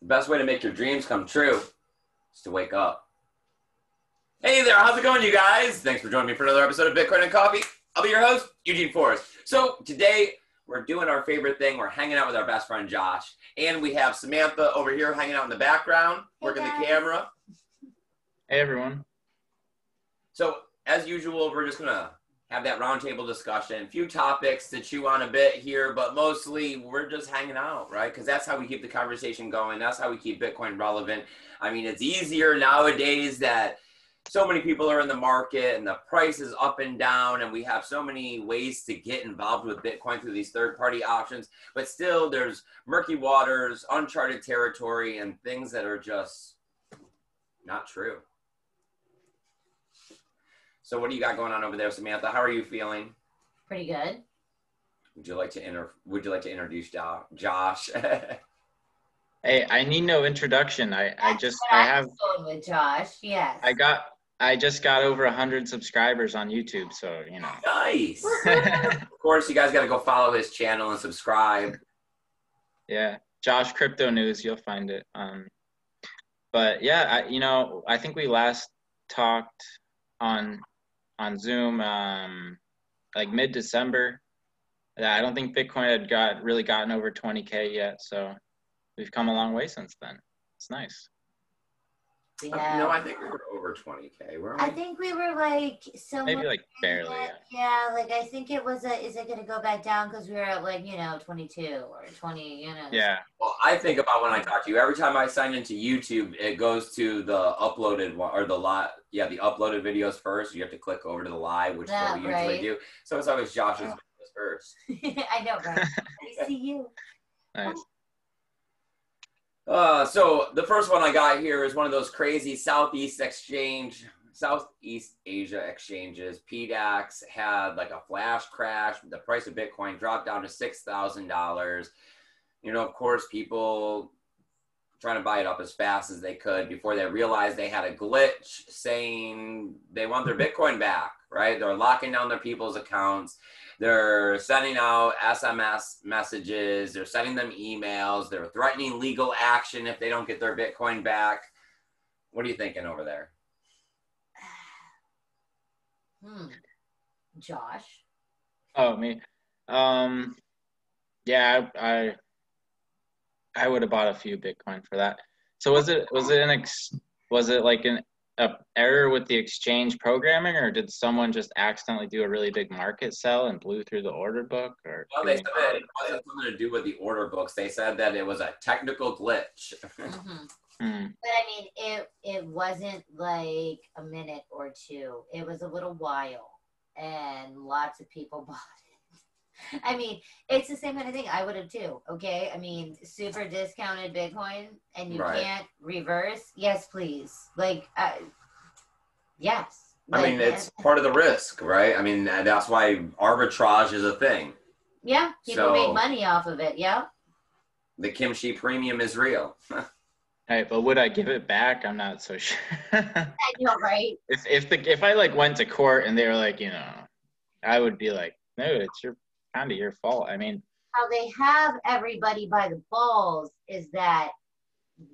The best way to make your dreams come true is to wake up. Hey there, how's it going, you guys? Thanks for joining me for another episode of Bitcoin and Coffee. I'll be your host, Eugene Forrest. So today we're doing our favorite thing. We're hanging out with our best friend Josh, and we have Samantha over here hanging out in the background, working the camera. Hey everyone. So as usual, we're just gonna have that roundtable discussion, a few topics to chew on a bit here, but mostly we're just hanging out, right? Because that's how we keep the conversation going. That's how we keep Bitcoin relevant. I mean, it's easier nowadays that so many people are in the market and the price is up and down, and we have so many ways to get involved with Bitcoin through these third-party options, but still there's murky waters, uncharted territory, and things that are just not true. So what do you got going on over there, Samantha? How are you feeling? Pretty good. Would you like to introduce Josh? Hey, I need no introduction. I have going with Josh. Yes. I just got over 100 subscribers on YouTube, so you know. Nice. Of course, you guys got to go follow his channel and subscribe. Yeah, Josh Crypto News, you'll find it. But yeah, I think we last talked on Zoom like mid-December. I don't think Bitcoin had really gotten over 20K yet, so we've come a long way since then. It's nice. Yeah. No, I think we were over 20K. I think we were like somewhere. Maybe like barely. Yeah, like I think it was is it going to go back down because we were at 22 or 20, Yeah. Well, I think about when I talk to you, every time I sign into YouTube, it goes to the uploaded one or the uploaded videos first. You have to click over to the live, which is what we usually do. So it's always Josh's videos first. I know, right? I see you. Nice. So the first one I got here is one of those crazy Southeast Asia exchanges. PDAX had like a flash crash. The price of Bitcoin dropped down to $6,000. Of course, people trying to buy it up as fast as they could before they realized they had a glitch saying they want their Bitcoin back, right? They're locking down their people's accounts. They're sending out SMS messages. They're sending them emails. They're threatening legal action if they don't get their Bitcoin back. What are you thinking over there? Josh? Oh, me. Yeah, I would have bought a few Bitcoin for that. So was it like an error with the exchange programming, or did someone just accidentally do a really big market sell and blew through the order book? Or well, they said that it wasn't something to do with the order books. They said that it was a technical glitch. But I mean, it wasn't like a minute or two. It was a little while, and lots of people bought it. I mean, it's the same kind of thing. I would have too. Okay, I mean, super discounted Bitcoin, and you can't reverse. Yes, please. Yes. I mean, it's part of the risk, right? I mean, that's why arbitrage is a thing. Yeah, people make money off of it. Yeah. The kimchi premium is real. Right, but would I give it back? I'm not so sure. I know, right? If I went to court and they were like, I would be like, no, it's kind of your fault. I mean, how they have everybody by the balls is that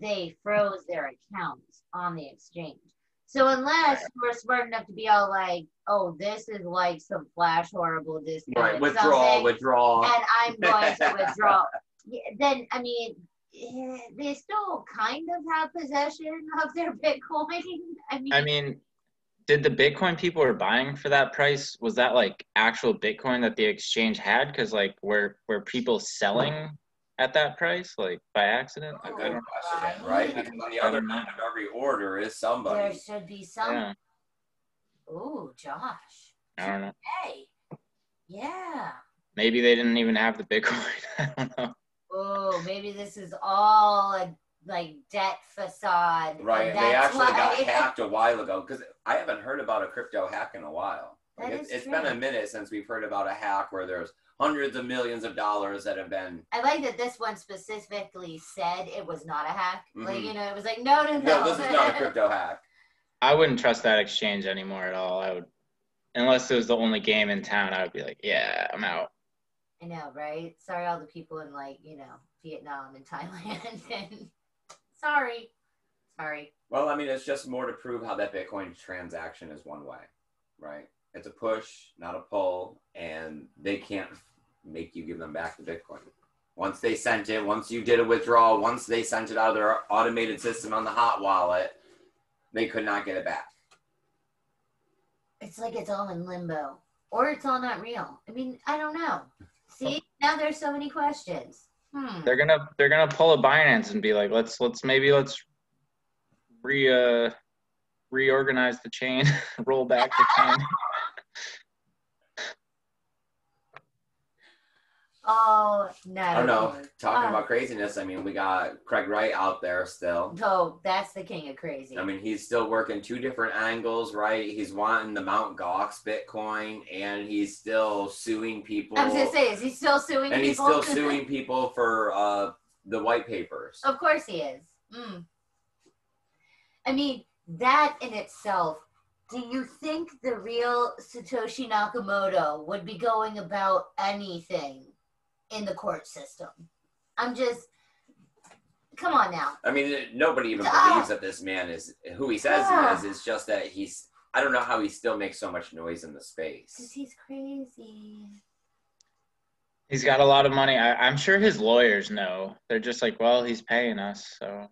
they froze their accounts on the exchange. So unless you're smart enough to be all like, oh, this is like some flash horrible discount, right? Withdraw, and I'm going to withdraw. Then I mean, they still kind of have possession of their Bitcoin. I mean, did the Bitcoin people were buying for that price, was that like actual Bitcoin that the exchange had? Because were people selling at that price by accident? A good question, right? Because on the other end of every order is somebody. There should be some. Yeah. Oh, Josh. I don't know. Hey. Yeah. Maybe they didn't even have the Bitcoin. I don't know. Oh, maybe this is all a debt facade. Right. They actually got hacked a while ago, because I haven't heard about a crypto hack in a while. It's been a minute since we've heard about a hack where there's hundreds of millions of dollars that have been. I like that this one specifically said it was not a hack. Mm-hmm. It was like, no. No, this is not a crypto hack. I wouldn't trust that exchange anymore at all. I would, unless it was the only game in town, I would be like, yeah, I'm out. I know, right? Sorry, all the people in Vietnam and Thailand and Sorry. Well, I mean, it's just more to prove how that Bitcoin transaction is one way, right? It's a push, not a pull, and they can't make you give them back the Bitcoin. Once they sent it, once you did a withdrawal, once they sent it out of their automated system on the hot wallet, they could not get it back. It's like it's all in limbo, or it's all not real. I mean, I don't know. See, now there's so many questions. They're gonna pull a Binance and be like, let's reorganize the chain, roll back the chain. Oh, no. I don't know. Talking about craziness, I mean, we got Craig Wright out there still. Oh, that's the king of crazy. I mean, he's still working two different angles, right? He's wanting the Mt. Gox Bitcoin, and he's still suing people. I was going to say, is he still suing people? And he's still suing people for the white papers. Of course he is. I mean, that in itself, do you think the real Satoshi Nakamoto would be going about anything in the court system? Come on now. I mean, nobody even believes that this man is who he says he is. It's just that I don't know how he still makes so much noise in the space. Because he's crazy. He's got a lot of money. I'm sure his lawyers know. They're just like, well, he's paying us, so.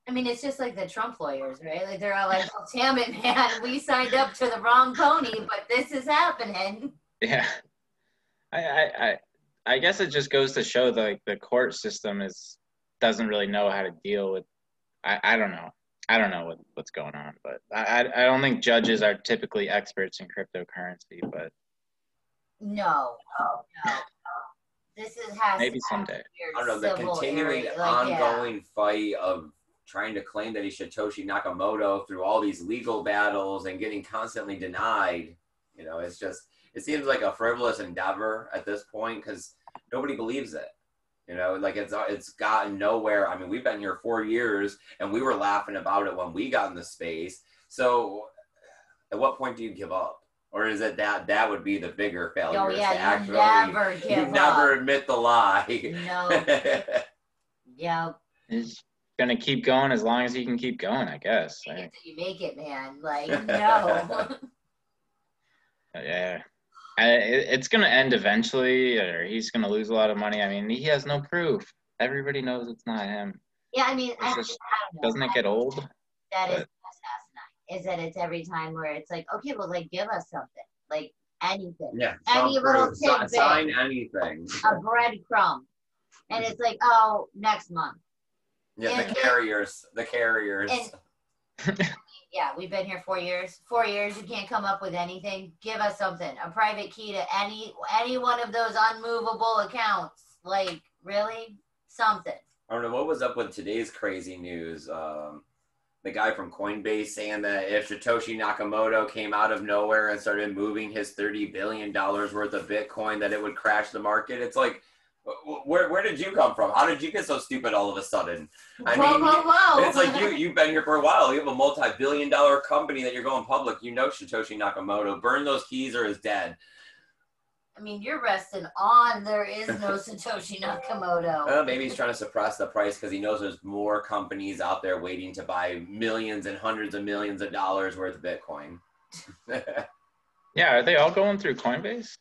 I mean, it's just like the Trump lawyers, right? Like, they're all like, oh, damn it, man. We signed up to the wrong pony, but this is happening. Yeah. I guess it just goes to show that like, the court system doesn't really know how to deal with. I don't know. I don't know what's going on, but I don't think judges are typically experts in cryptocurrency. But no. This has maybe someday. I don't know, the continuing ongoing fight of trying to claim that he's Satoshi Nakamoto through all these legal battles and getting constantly denied. You know, it seems like a frivolous endeavor at this point because nobody believes it. You know, like it's gotten nowhere. I mean, we've been here 4 years and we were laughing about it when we got in the space. So at what point do you give up? Or is it that would be the bigger failure? Oh, yeah, you never admit the lie. No. Yeah. He's gonna keep going as long as he can keep going, I guess. You make it, man. Like, no. Yeah. It's gonna end eventually, or he's gonna lose a lot of money. I mean, he has no proof. Everybody knows it's not him. Yeah, I mean, I don't know. Doesn't it get old? That is asinine. Is that it's every time where it's like, okay, well, like, give us something, like anything, any little tidbit, sign anything, a breadcrumb, and it's like, oh, next month. Yeah, the carriers. Yeah, we've been here 4 years. 4 years, you can't come up with anything. Give us something, a private key to any one of those unmovable accounts. Like, really, something. I don't know what was up with today's crazy news. The guy from Coinbase saying that if Satoshi Nakamoto came out of nowhere and started moving his $30 billion worth of Bitcoin, that it would crash the market. It's like, where did you come from? How did you get so stupid all of a sudden? I mean, it's like you've been here for a while. You have a multi-billion-dollar company that you're going public. You know Satoshi Nakamoto. Burn those keys or is dead. I mean, you're resting on there is no Satoshi Nakamoto. Well, maybe he's trying to suppress the price because he knows there's more companies out there waiting to buy millions and hundreds of millions of dollars worth of Bitcoin. Yeah, are they all going through Coinbase?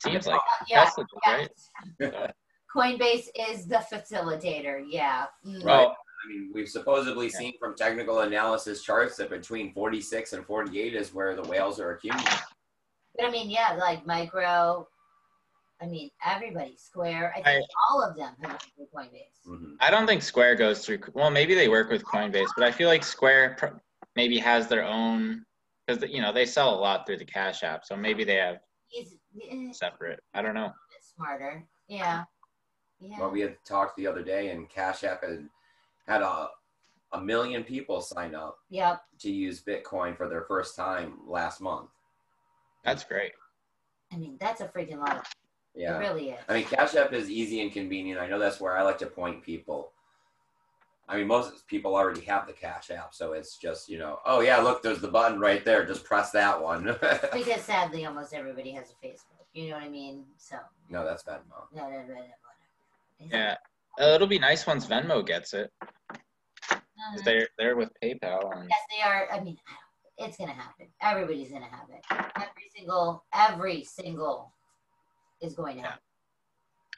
Seems like that's right. Coinbase is the facilitator, yeah. Right. Well, I mean, we've supposedly seen from technical analysis charts that between 46 and 48 is where the whales are accumulating. But I mean, yeah, like Micro, I mean, everybody, Square, I think all of them have gone through Coinbase. Mm-hmm. I don't think Square goes through, well, maybe they work with Coinbase, but I feel like Square maybe has their own, because, you know, they sell a lot through the Cash App, so maybe they have separate. I don't know. It's smarter. Yeah. Well, we had talked the other day, and Cash App had a million people sign up to use Bitcoin for their first time last month. That's great. I mean, that's a freaking lot. Yeah. It really is. I mean, Cash App is easy and convenient. I know that's where I like to point people. I mean, most people already have the Cash App, so it's just, you know, oh, yeah, look, there's the button right there. Just press that one. Because sadly, almost everybody has a Facebook. You know what I mean? So. No, that's Venmo. No. Yeah. It'll be nice once Venmo gets it. They're with PayPal. And... Yes, they are. I mean, it's gonna happen. Everybody's gonna have it. Every single is going to happen.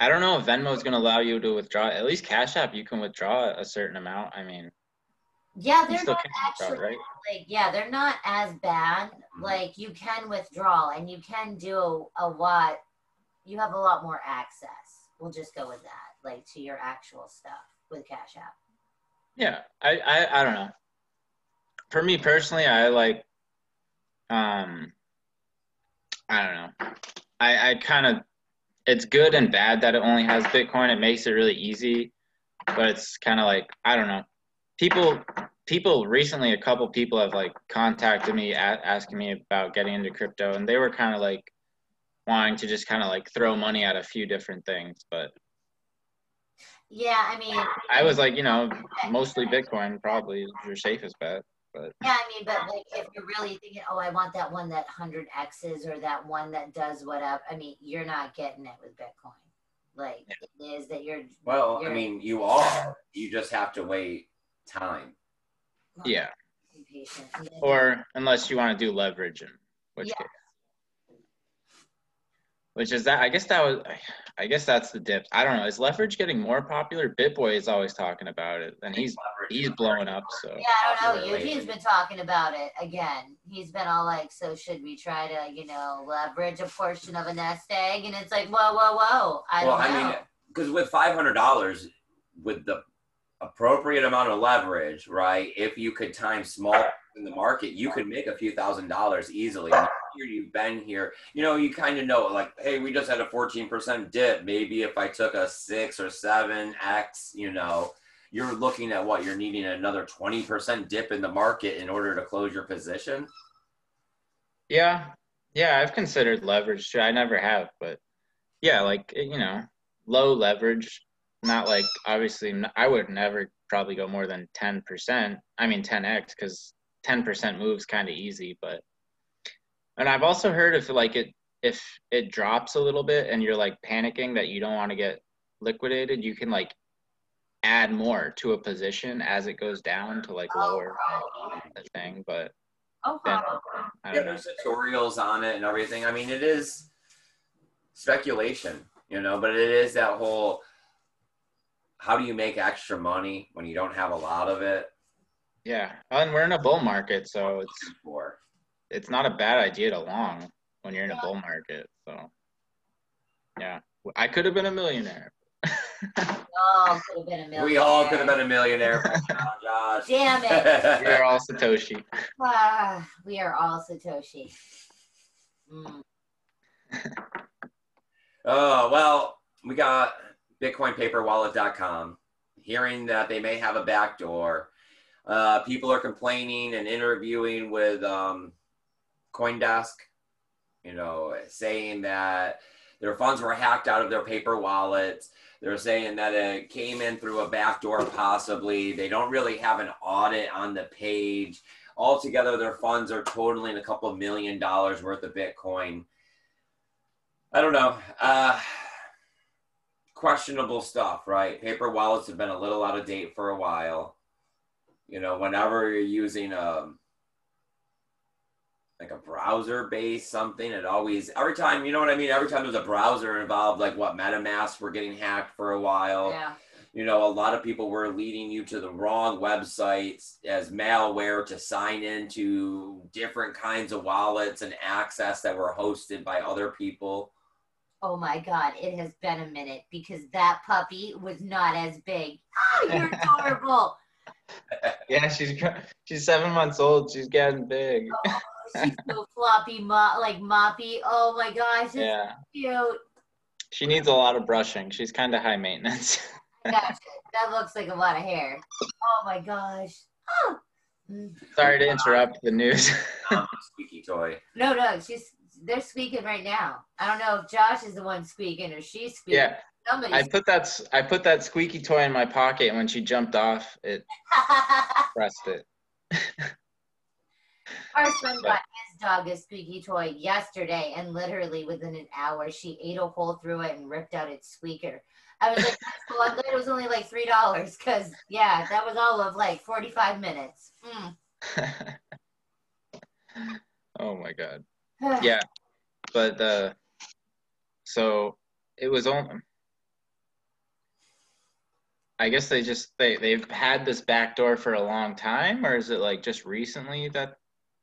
I don't know if Venmo is going to allow you to withdraw. At least Cash App, you can withdraw a certain amount. I mean, yeah, they're not actually right? like, yeah, they're not as bad. Like, you can withdraw and you can do a lot. You have a lot more access. We'll just go with that, like, to your actual stuff with Cash App. Yeah, I don't know. For me personally, I like, I don't know. I kind of, it's good and bad that it only has Bitcoin. It makes it really easy, but it's kind of like, I don't know. People recently, a couple people have like contacted me asking me about getting into crypto, and they were kind of like wanting to just kind of like throw money at a few different things. But yeah, I mean, I was like, mostly Bitcoin probably is your safest bet. But yeah, I mean, but like, if you're really thinking, oh, I want that one that 100x's or that one that does whatever, I mean, you're not getting it with Bitcoin. Like, it is that you're. Well, I mean, you are. You just have to wait time. Yeah. Or unless you want to do leverage, in which case. Which is that? I guess that's the dip. I don't know. Is leverage getting more popular? BitBoy is always talking about it, and he's blowing up. So yeah, I don't know. Eugene's been talking about it again. He's been all like, "So should we try to, leverage a portion of a nest egg?" And it's like, whoa. I don't know. I mean, because with $500, with the appropriate amount of leverage, right? If you could time small in the market, you could make a few $1,000s easily. Here you've been here, you kind of know, like, hey, we just had a 14% dip. Maybe if I took a 6 or 7x, you're looking at what you're needing another 20% dip in the market in order to close your position. Yeah, I've considered leverage too. I never have, but yeah, like, low leverage. Not like, obviously, I would never probably go more than 10%. I mean, 10x, because 10% moves kind of easy, but. And I've also heard if it drops a little bit and you're like panicking that you don't want to get liquidated, you can like add more to a position as it goes down to like lower the thing. But then, I don't know. There's tutorials on it and everything. I mean, it is speculation, but it is that whole, how do you make extra money when you don't have a lot of it? Yeah, and we're in a bull market, so it's not a bad idea to long when you're in a bull market. So, yeah, I could have been a millionaire. We all could have been a millionaire. Josh. Damn it. We are all Satoshi. We are all Satoshi. Oh, well, we got BitcoinPaperWallet.com. Hearing that they may have a backdoor. People are complaining and interviewing with CoinDesk, saying that their funds were hacked out of their paper wallets. They're saying that it came in through a backdoor possibly. They don't really have an audit on the page. Altogether, their funds are totaling a couple $1 million worth of Bitcoin. I don't know. Questionable stuff, right? Paper wallets have been a little out of date for a while. Whenever you're using like a browser-based something, it always, every time, every time there's a browser involved, like what, MetaMask were getting hacked for a while. Yeah. A lot of people were leading you to the wrong websites as malware to sign into different kinds of wallets and access that were hosted by other people. Oh my God, it has been a minute because that puppy was not as big. Oh, you're adorable. Yeah, she's 7 months old. She's getting big. Oh, she's so floppy, moppy. Oh my gosh, it's so cute. She needs a lot of brushing. She's kind of high maintenance. Gotcha. That looks like a lot of hair. Oh my gosh. Oh. Sorry to interrupt the news. Squeaky toy. No, they're squeaking right now. I don't know if Josh is the one squeaking or she's squeaking. Yeah. I put that squeaky toy in my pocket, and when she jumped off, it pressed it. Our son got his dog a squeaky toy yesterday, and literally within an hour, she ate a hole through it and ripped out its squeaker. I was like, that's cool. I'm glad it was only like $3 because, yeah, that was all of like 45 minutes. Oh my God. Yeah, but so it was only. I guess they've had this back door for a long time, or is it like just recently that?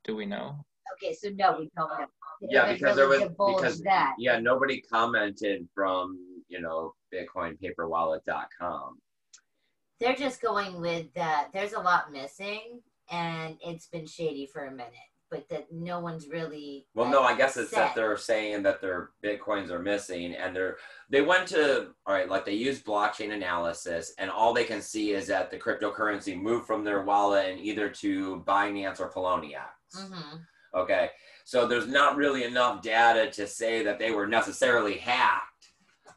Do we know? Okay, so no, we don't know. Yeah, because there was that. yeah, nobody commented from BitcoinPaperWallet.com. They're just going with that. There's a lot missing, and it's been shady for a minute, but that no one's really. Well, no, I guess it's that they're saying that their Bitcoins are missing, and they went to, all right, like they used blockchain analysis, and all they can see is that the cryptocurrency moved from their wallet and either to Binance or Poloniex. Mm-hmm. Okay, so there's not really enough data to say that they were necessarily hacked,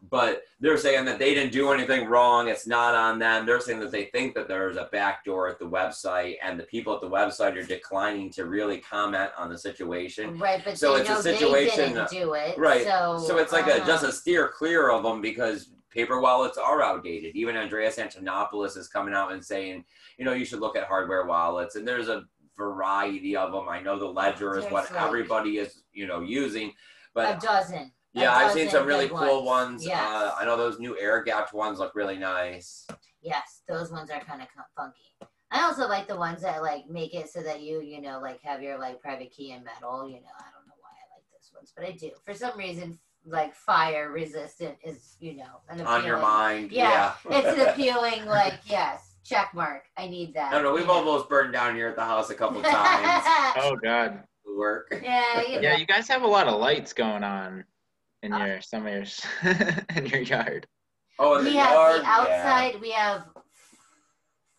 but they're saying that they didn't do anything wrong. It's not on them. They're saying that they think that there's a backdoor at the website, and the people at the website are declining to really comment on the situation. Right, but so it's a situation. They didn't do it. Right. So it's like just a steer clear of them because paper wallets are outdated. Even Andreas Antonopoulos is coming out and saying, you should look at hardware wallets, and there's a variety of them. I know the Ledger is what everybody is, using, but a dozen. Yeah, I've seen some really cool ones. Yes. I know those new air gapped ones look really nice. Yes, those ones are kind of funky. I also like the ones that like make it so that you like have your like private key in metal. I don't know why I like those ones, but I do. For some reason, like fire resistant is an appealing, on your mind. Yeah. It's an appealing yes. Check mark. I need that. I don't know. We've almost burned down here at the house a couple times. Oh God. Work. Yeah. Yeah, you guys have a lot of lights going on in some of your in your yard. Oh, in we the have yard? The outside. Yeah. We have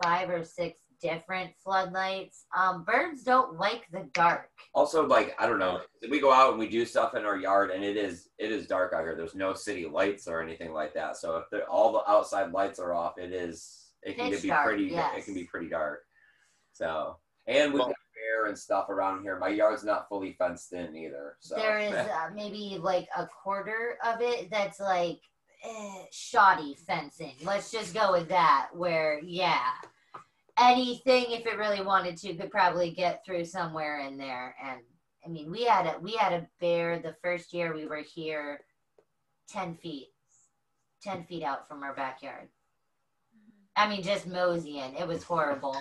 5 or 6 different floodlights. Birds don't like the dark. Also, I don't know. We go out and we do stuff in our yard, and it is dark out here. There's no city lights or anything like that. So if all the outside lights are off, it can be dark, pretty. Yes. It can be pretty dark. So, and we've got bear and stuff around here. My yard's not fully fenced in either. So there is maybe like a quarter of it that's like shoddy fencing. Let's just go with that. Where anything, if it really wanted to, could probably get through somewhere in there. And I mean, we had a bear the first year we were here, 10 feet out from our backyard. I mean, just moseying. It was horrible.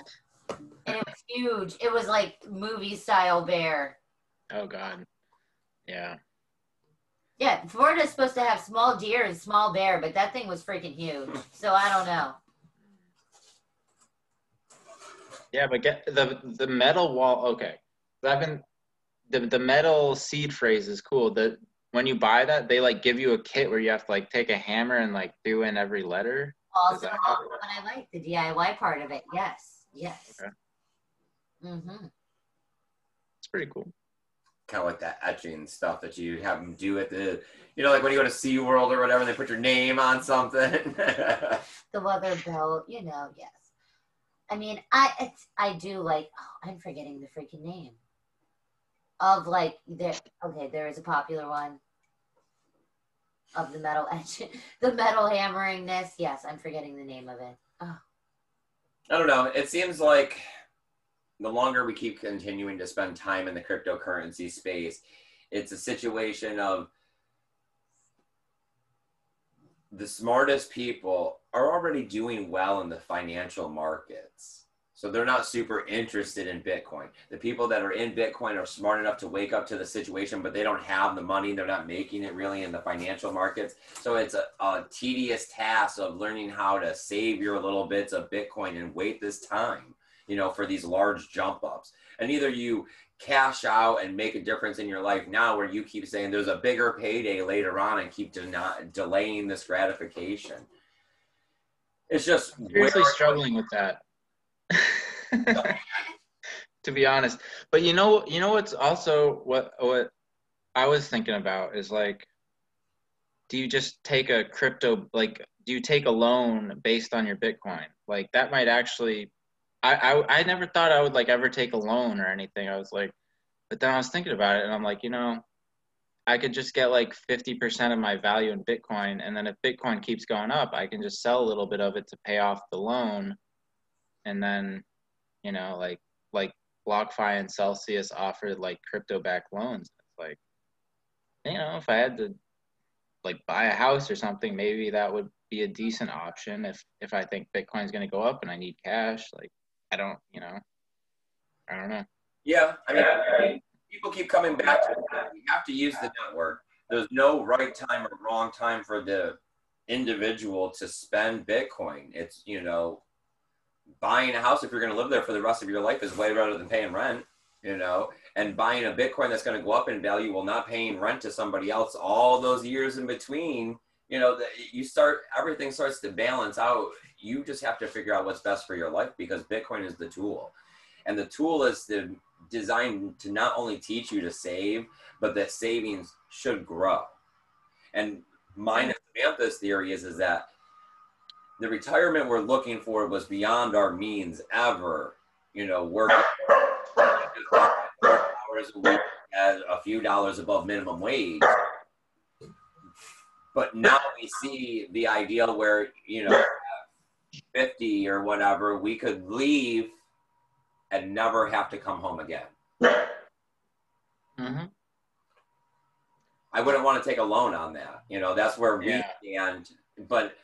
And it was huge. It was like movie style bear. Oh God. Yeah. Yeah, Florida's supposed to have small deer and small bear, but that thing was freaking huge. So I don't know. Yeah, but get the metal wall. Okay, the metal seed phrase is cool. When you buy that, they give you a kit where you have to take a hammer and do in every letter. Also, what I like, the DIY part of it. Yes. Okay. Mm-hmm. It's pretty cool. Kind of like that etching stuff that you have them do at the, like when you go to SeaWorld or whatever, they put your name on something. The leather belt, yes. I mean, I do I'm forgetting the freaking name of there is a popular one of the metal etching, the metal hammeringness. Yes, I'm forgetting the name of it. Oh. I don't know. It seems like the longer we keep continuing to spend time in the cryptocurrency space, it's a situation of the smartest people are already doing well in the financial markets. So they're not super interested in Bitcoin. The people that are in Bitcoin are smart enough to wake up to the situation, but they don't have the money. They're not making it really in the financial markets. So it's a tedious task of learning how to save your little bits of Bitcoin and wait this time, for these large jump ups. And either you cash out and make a difference in your life now, where you keep saying there's a bigger payday later on and keep delaying this gratification. It's just I'm seriously struggling with that. To be honest, but what's also what I was thinking about is do you just take a crypto, do you take a loan based on your Bitcoin? That might actually, I never thought I would ever take a loan or anything. I was But then I was thinking about it, and I'm like, you know, I could just get like 50% of my value in Bitcoin, and then if Bitcoin keeps going up, I can just sell a little bit of it to pay off the loan, and then, you know, like BlockFi and Celsius offered like crypto-backed loans. It's like, you know, if I had to like buy a house or something, maybe that would be a decent option if I think Bitcoin's going to go up and I need cash. Like, I don't know. Yeah, I mean, people keep coming back to it. You have to use the network. There's no right time or wrong time for the individual to spend Bitcoin. It's, you know, buying a house, if you're going to live there for the rest of your life, is way better than paying rent, you know, and buying a Bitcoin that's going to go up in value while not paying rent to somebody else all those years in between. You know, everything starts to balance out. You just have to figure out what's best for your life, because Bitcoin is the tool. And the tool is designed to not only teach you to save, but that savings should grow. And mine and Samantha's theory is that the retirement we're looking for was beyond our means ever. You know, working hours a week at a few dollars above minimum wage. But now we see the ideal where, you know, 50 or whatever, we could leave and never have to come home again. Mm-hmm. I wouldn't want to take a loan on that. You know, that's where we stand. But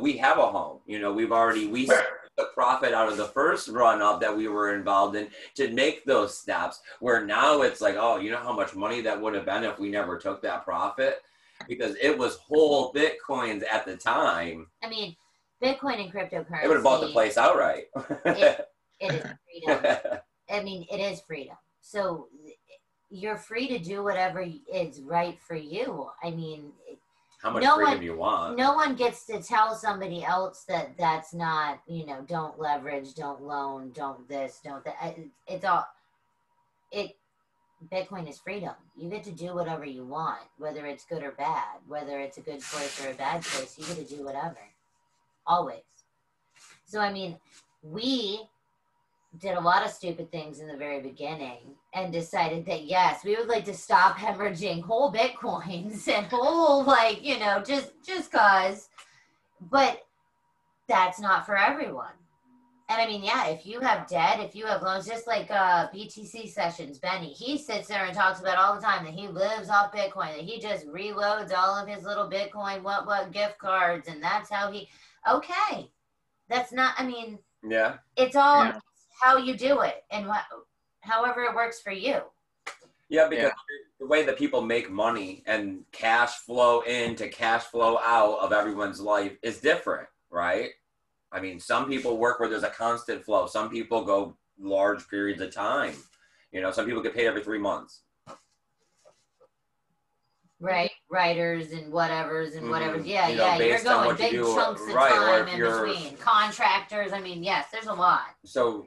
we have a home. You know, we the profit out of the first run up that we were involved in to make those steps, where now it's like, oh, you know how much money that would have been if we never took that profit? Because it was whole Bitcoins at the time. I mean, Bitcoin and cryptocurrency. It would have bought the place outright. It is freedom. I mean, it is freedom. So you're free to do whatever is right for you. I mean, how much freedom do you want? No one gets to tell somebody else that that's not, you know, don't leverage, don't loan, don't this, don't that. Bitcoin is freedom. You get to do whatever you want, whether it's good or bad, whether it's a good choice or a bad choice. You get to do whatever. Always. So, I mean, we did a lot of stupid things in the very beginning and decided that, yes, we would like to stop hemorrhaging whole Bitcoins and whole, like, you know, just cause, but that's not for everyone. And I mean, yeah, if you have debt, if you have loans, just like BTC Sessions, Benny, he sits there and talks about all the time that he lives off Bitcoin, that he just reloads all of his little Bitcoin, what gift cards. And that's how okay. That's not, I mean, yeah, it's all how you do it and however it works for you. Yeah, because the way that people make money and cash flow in to cash flow out of everyone's life is different, right? I mean, some people work where there's a constant flow. Some people go large periods of time. You know, some people get paid every 3 months. Right, writers and whatevers and whatever. Yeah, you know, you're going big chunks of time in between. Contractors, I mean, yes, there's a lot. So,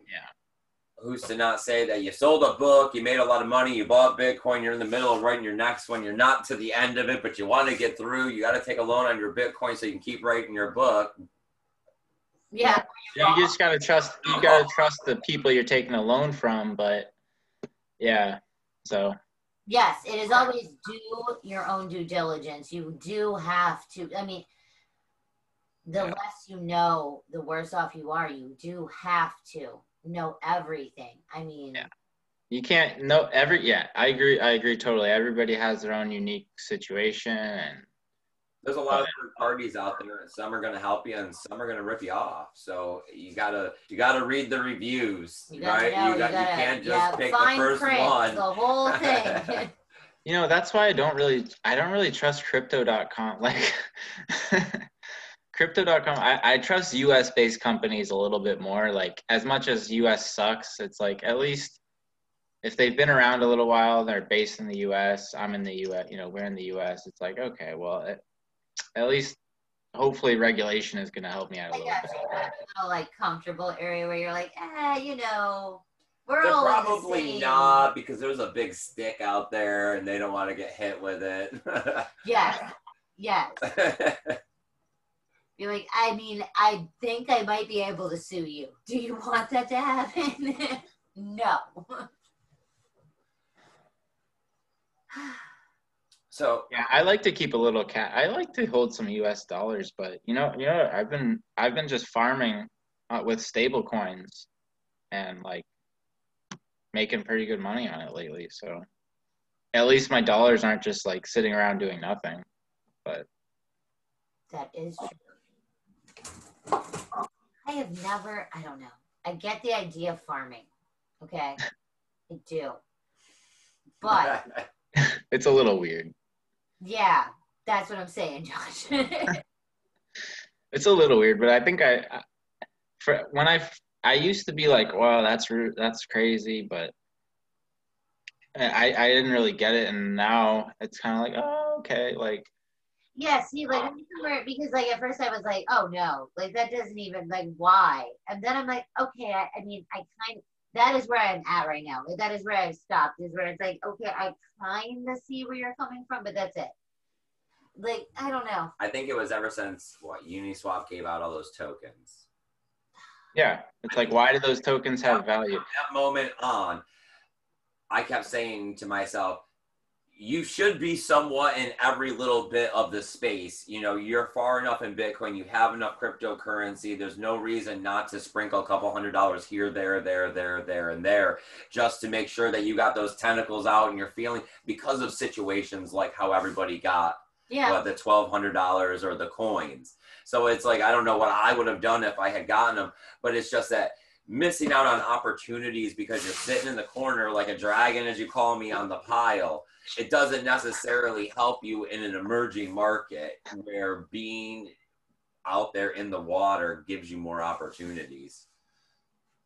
who's to not say that you sold a book, you made a lot of money, you bought Bitcoin, you're in the middle of writing your next one, you're not to the end of it, but you want to get through, you got to take a loan on your Bitcoin so you can keep writing your book. Yeah. You just got to trust, the people you're taking a loan from, but so. Yes, it is always do your own due diligence. You do have to, I mean, the less you know, the worse off you are. You do have to know everything. I mean, you can't know I agree totally. Everybody has their own unique situation, and there's a lot of third parties out there, and some are going to help you and some are going to rip you off. So you gotta read the reviews, right? You can't just pick the first one. The whole thing. You know, that's why I don't really trust crypto.com. Like crypto.com, I trust US based companies a little bit more. Like, as much as US sucks, it's like, at least if they've been around a little while, they're based in the US, I'm in the US, you know, we're in the US, it's like, okay, well, at least hopefully regulation is going to help me out a little bit. A little, like, comfortable area where you're like, you know, we're They're all probably not, because there's a big stick out there and they don't want to get hit with it. Yes. You're like, I mean, I think I might be able to sue you. Do you want that to happen? No. So yeah, I like to keep a little I like to hold some US dollars, but I've been just farming with stable coins and like making pretty good money on it lately. So at least my dollars aren't just like sitting around doing nothing. But That is true. I don't know. I get the idea of farming. Okay. I do. But it's a little weird. yeah, that's what I'm saying, Josh. It's a little weird, but I think when I used to be like, wow, that's crazy, but I didn't really get it, and now it's kind of like, oh, okay, like. Yeah, see, like because like at first I was like, oh no, like that doesn't even like why, and then I'm like, okay, I mean, I kind of that is where I'm at right now. Like that is where I've stopped. Is where it's like, okay, I kind of see where you're coming from, but that's it. Like I don't know. I think it was ever since Uniswap gave out all those tokens. Yeah, it's like, why do those tokens have value? From that moment on, I kept saying to myself, you should be somewhat in every little bit of the space. You know, you're far enough in Bitcoin, you have enough cryptocurrency. There's no reason not to sprinkle a couple $100 here, there, and there, just to make sure that you got those tentacles out and you're feeling, because of situations like how everybody got the $1,200 or the coins. So it's like, I don't know what I would have done if I had gotten them, but it's just that missing out on opportunities because you're sitting in the corner like a dragon, as you call me, on the pile. It doesn't necessarily help you in an emerging market where being out there in the water gives you more opportunities.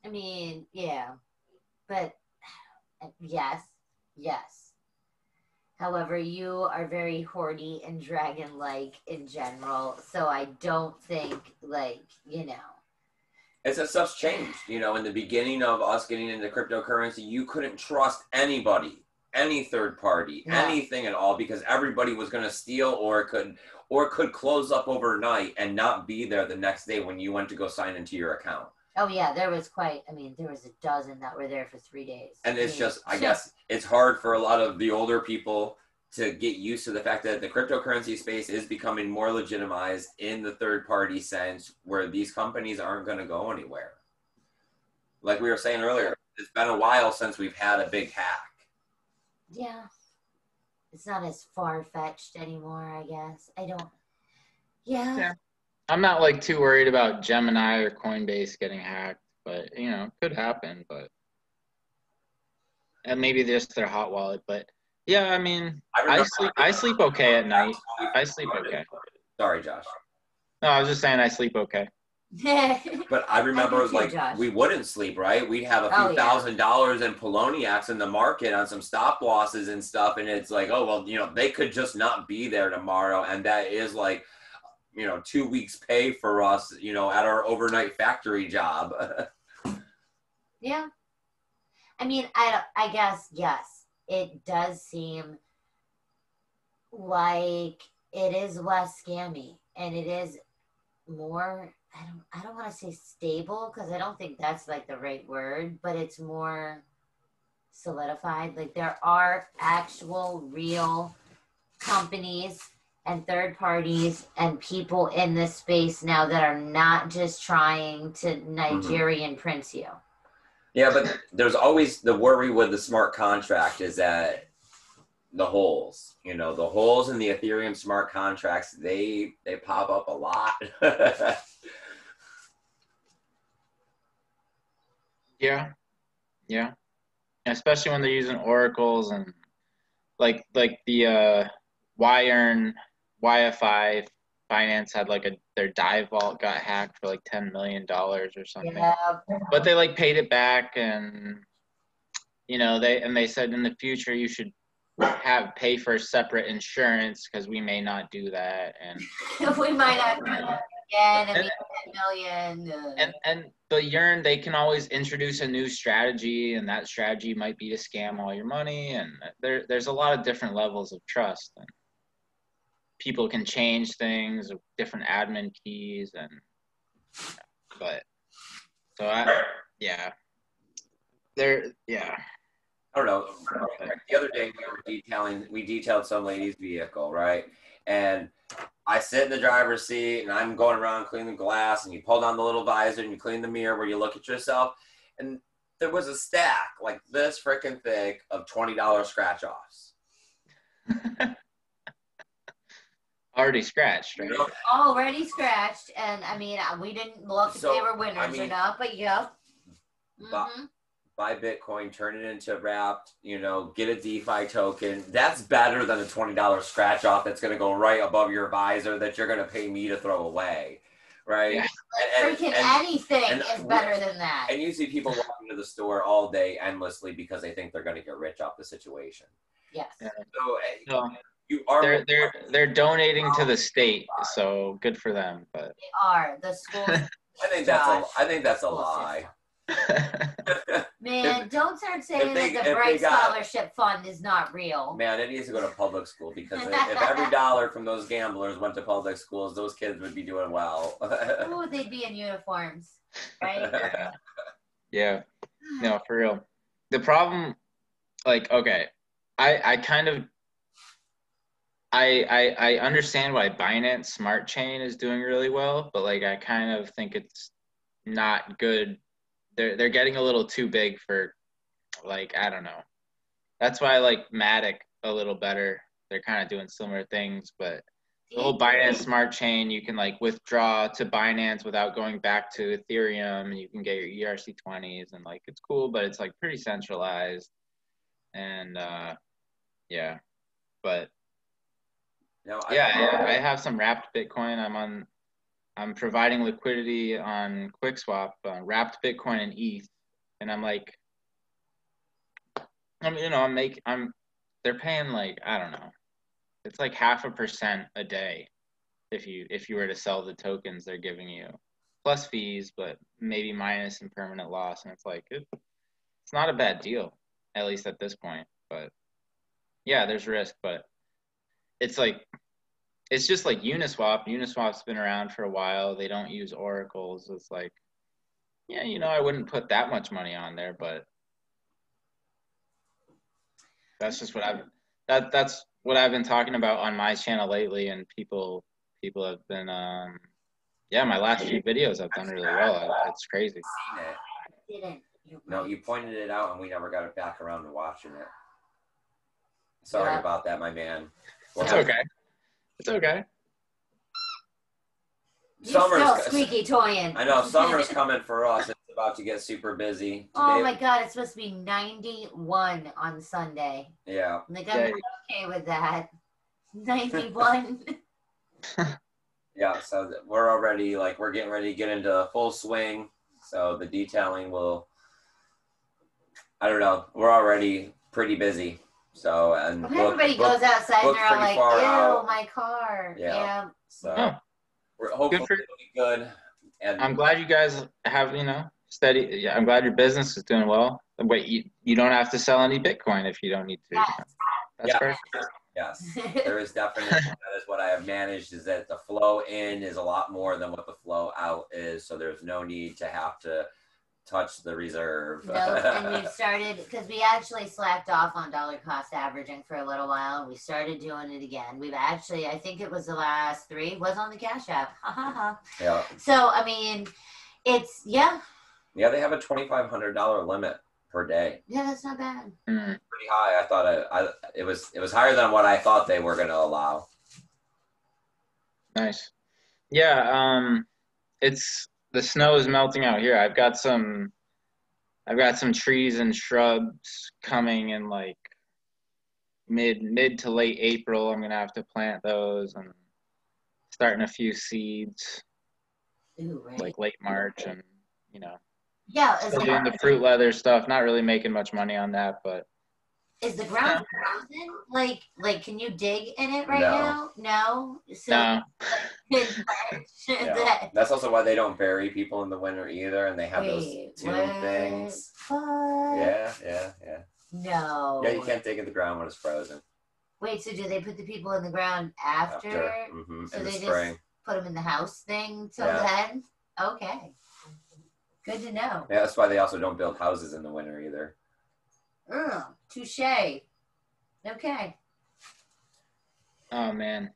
I mean, yeah, but yes. However, you are very hoardy and dragon-like in general, so I don't think, like, It's that stuff's changed. You know, in the beginning of us getting into cryptocurrency, you couldn't trust anybody, any third party, anything at all, because everybody was going to steal or could close up overnight and not be there the next day when you went to go sign into your account. Oh yeah, there was a dozen that were there for 3 days. And it's just, I guess it's hard for a lot of the older people to get used to the fact that the cryptocurrency space is becoming more legitimized in the third party sense, where these companies aren't going to go anywhere. Like we were saying earlier, it's been a while since we've had a big hack. Yeah. It's not as far-fetched anymore, I guess. Yeah. I'm not like too worried about Gemini or Coinbase getting hacked, but it could happen. But and maybe just their hot wallet. But yeah, I mean, I sleep okay at night. I sleep okay. Sorry, Josh. No, I was just saying I sleep okay. But I remember we wouldn't sleep, right? We'd have a few $1,000s in Poloniacs in the market on some stop losses and stuff, and it's like, oh well, they could just not be there tomorrow, and that is like 2 weeks pay for us, at our overnight factory job. Yeah. I mean, I guess, yes, it does seem like it is less scammy and it is more, I don't want to say stable because I don't think that's like the right word, but it's more solidified. Like there are actual real companies and third parties and people in this space now that are not just trying to Nigerian prince you. Yeah, but there's always the worry with the smart contract is that the holes, the holes in the Ethereum smart contracts, they pop up a lot. Yeah. Especially when they're using oracles and like the Yearn YFI Finance had their dive vault got hacked for like $10 million or something. Yeah. But they paid it back, and they said in the future you should pay for separate insurance because we may not do that, and we might not do that again. I mean, $10 million. And the Yearn, they can always introduce a new strategy, and that strategy might be to scam all your money, and there's a lot of different levels of trust. And people can change things, different admin keys, but so yeah. I don't know. The other day we detailed some lady's vehicle, right? And I sit in the driver's seat and I'm going around cleaning the glass, and you pull down the little visor and you clean the mirror where you look at yourself. And there was a stack like this freaking thick of $20 scratch offs. Already scratched, right? Already scratched, and I mean, we didn't look if they were winners or not, but yeah. Buy Bitcoin, turn it into wrapped, get a DeFi token. That's better than a $20 scratch off that's going to go right above your visor that you're going to pay me to throw away, right? Yeah. Freaking anything is better than that. And you see people walking to the store all day endlessly because they think they're going to get rich off the situation. Yes. Yeah. So you are they're donating to the state, so good for them. But they are the schools. I think that's a lie. Man, don't start saying that the Bright Scholarship Fund is not real. Man, it needs to go to public school, because if every dollar from those gamblers went to public schools, those kids would be doing well. Oh, they'd be in uniforms, right? Yeah. No, for real. The problem, like, okay, I kind of I understand why Binance Smart Chain is doing really well, but like I kind of think it's not good. They're getting a little too big for, like, I don't know. That's why I like Matic a little better. They're kind of doing similar things, but the whole Binance Smart Chain, you can like withdraw to Binance without going back to Ethereum, and you can get your ERC20s, and like it's cool, but it's like pretty centralized. And yeah, but I have some wrapped Bitcoin. I'm providing liquidity on QuickSwap, wrapped Bitcoin and ETH, and I'm like, they're paying like, I don't know, it's like 0.5% a day if you were to sell the tokens they're giving you, plus fees, but maybe minus and permanent loss, and it's like it's not a bad deal, at least at this point. But yeah, there's risk, but it's like, it's just like Uniswap. Uniswap's been around for a while. They don't use oracles. It's like, yeah, I wouldn't put that much money on there, but that's just what that's what I've been talking about on my channel lately, and people have been my last few videos I've done really well. It's crazy. No, you pointed it out and we never got it back around to watching it. Sorry about that, my man. It's okay. It's okay. Summer's still squeaky toying. I know, summer's coming for us. It's about to get super busy. Today, oh my God, it's supposed to be 91 on Sunday. Yeah. Like, I'm okay with that. 91. Yeah, so we're already, like, we're getting ready to get into full swing. So the detailing will, I don't know, we're already pretty busy. So, and everybody goes outside and they're all like, ew, my car. Yeah. So we're hopefully it'll be good. And I'm glad you guys have, steady. Yeah, I'm glad your business is doing well. Wait, you don't have to sell any Bitcoin if you don't need to. Yes. That's perfect. Yes, there is definitely, that is what I have managed, is that the flow in is a lot more than what the flow out is. So there's no need to have to touch the reserve. No, and we've started, because we actually slacked off on dollar cost averaging for a little while, and we started doing it again. We've actually, I think it was the last 3 was on the Cash App. Yeah. So I mean, it's yeah, they have a $2,500 limit per day. Yeah, that's not bad. Pretty high. I thought it was higher than what I thought they were going to allow. Nice. Yeah. The snow is melting out here. I've got some trees and shrubs coming in like mid to late April. I'm gonna have to plant those and starting a few seeds. Ooh, right. Like late March, and yeah, still doing the fruit leather stuff. Not really making much money on that, but is the ground frozen? Like, can you dig in it right now? No. So, no. Yeah. That's also why they don't bury people in the winter either, and they have those tomb things. What? Yeah. No. Yeah, you can't dig in the ground when it's frozen. Wait, so do they put the people in the ground after? Mm-hmm. So in the they spring. just put them in the house thing till then? Okay. Good to know. Yeah, that's why they also don't build houses in the winter either. Touche. Okay. Oh man.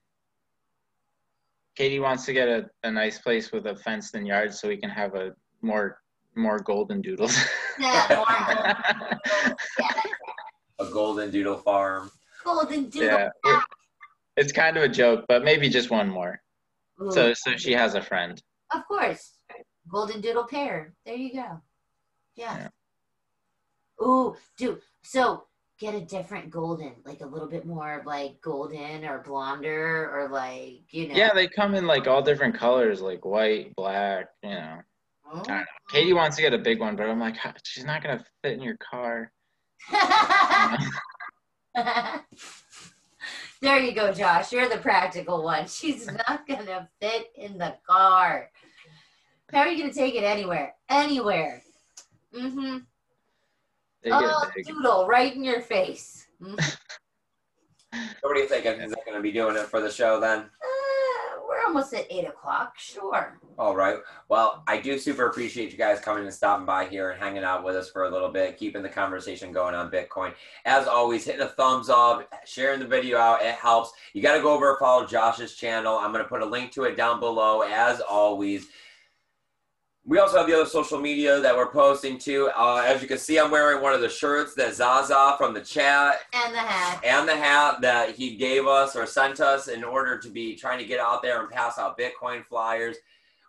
Katie wants to get a nice place with a fenced-in yard so we can have a more golden doodles. Yeah, more golden doodles. Yeah. A golden doodle farm. Golden doodle. Yeah. It's kind of a joke, but maybe just one more. Ooh. So she has a friend. Of course. Golden doodle pair. There you go. Yeah. Ooh, dude. So get a different golden, like a little bit more like golden or blonder or like, you know. Yeah, they come in like all different colors, like white, black, you know. I don't know. Katie wants to get a big one, but I'm like, she's not going to fit in your car. There you go, Josh. You're the practical one. She's not going to fit in the car. How are you going to take it anywhere? Anywhere. Mm-hmm. Oh, doodle right in your face. Mm-hmm. What are you thinking? Is that going to be doing it for the show then? We're almost at 8 o'clock. Sure. All right. Well, I do super appreciate you guys coming and stopping by here and hanging out with us for a little bit, keeping the conversation going on Bitcoin. As always, hitting a thumbs up, sharing the video out. It helps. You got to go over and follow Josh's channel. I'm going to put a link to it down below, as always. We also have the other social media that we're posting too. As you can see, I'm wearing one of the shirts that Zaza from the chat. And the hat. And the hat that he gave us or sent us in order to be trying to get out there and pass out Bitcoin flyers.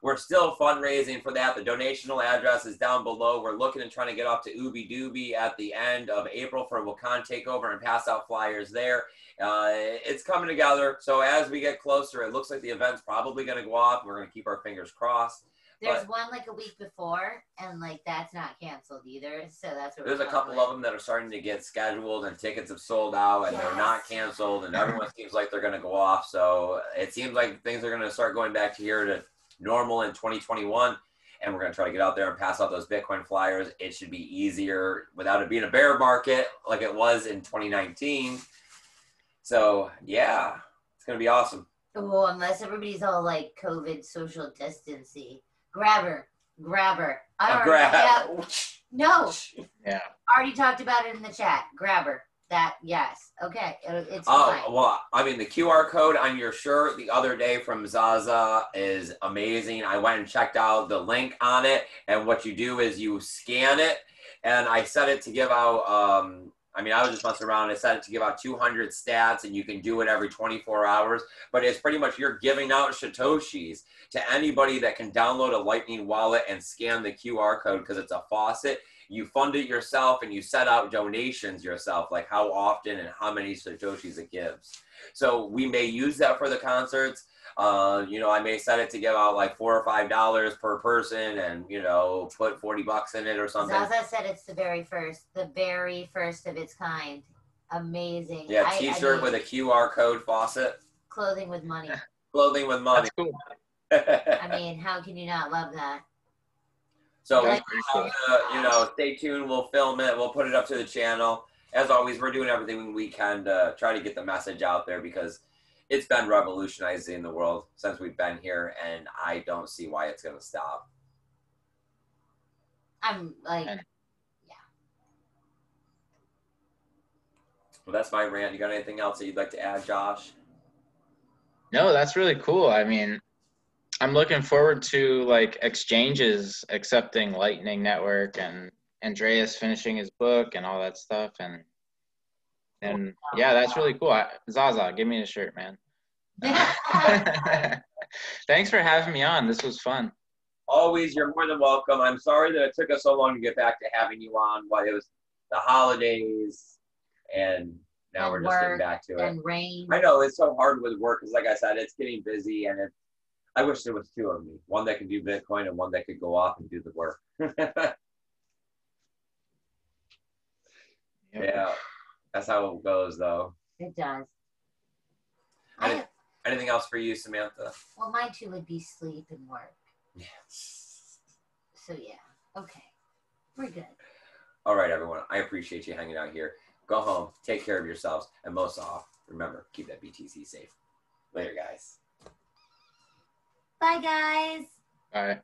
We're still fundraising for that. The donational address is down below. We're looking and trying to get off to Ooby Dooby at the end of April for Wakan Takeover and pass out flyers there. It's coming together. So as we get closer, it looks like the event's probably going to go off. We're going to keep our fingers crossed. There's one like a week before, and like that's not canceled either. So that's what there's a couple of them that are starting to get scheduled, and tickets have sold out, and they're not canceled, and everyone seems like they're going to go off. So it seems like things are going to start going back to here to normal in 2021, and we're going to try to get out there and pass out those Bitcoin flyers. It should be easier without it being a bear market like it was in 2019. So yeah, it's going to be awesome. Oh, unless everybody's all like COVID social distancing. Grab her. No. Yeah. Already talked about it in the chat. Grab her. That, yes. Okay. It's fine. Well, I mean, the QR code on your shirt the other day from Zaza is amazing. I went and checked out the link on it, and what you do is you scan it, and I set it to give out, I was just messing around. I set it to give out 200 stats, and you can do it every 24 hours. But it's pretty much you're giving out Satoshis to anybody that can download a Lightning wallet and scan the QR code because it's a faucet. You fund it yourself, and you set out donations yourself, like how often and how many Satoshis it gives. So we may use that for the concerts. I may set it to give out like $4 or $5 per person and, put $40 in it or something. Zaza said it's the very first of its kind. Amazing. Yeah, t-shirt with a QR code faucet. Clothing with money. Clothing with money. That's cool. How can you not love that? So, stay tuned. We'll film it. We'll put it up to the channel. As always, we're doing everything we can to try to get the message out there because it's been revolutionizing the world since we've been here, and I don't see why it's going to stop. I'm like, yeah. Well, that's my rant. You got anything else that you'd like to add, Josh? No, that's really cool. I'm looking forward to like exchanges accepting Lightning Network and Andreas finishing his book and all that stuff. And yeah, that's really cool. Zaza, give me a shirt, man. Thanks for having me on. This was fun. Always, you're more than welcome. I'm sorry that it took us so long to get back to having you on. While it was the holidays, and now we're just getting back to it. And rain. I know it's so hard with work because, like I said, it's getting busy, and I wish there was two of me. One that could do Bitcoin and one that could go off and do the work. Yeah, that's how it goes, though. It does. Anything else for you, Samantha? Well, mine too would be sleep and work. Yeah. So, yeah. Okay. We're good. All right, everyone. I appreciate you hanging out here. Go home. Take care of yourselves. And most of all, remember, keep that BTC safe. Later, guys. Bye, guys. Bye.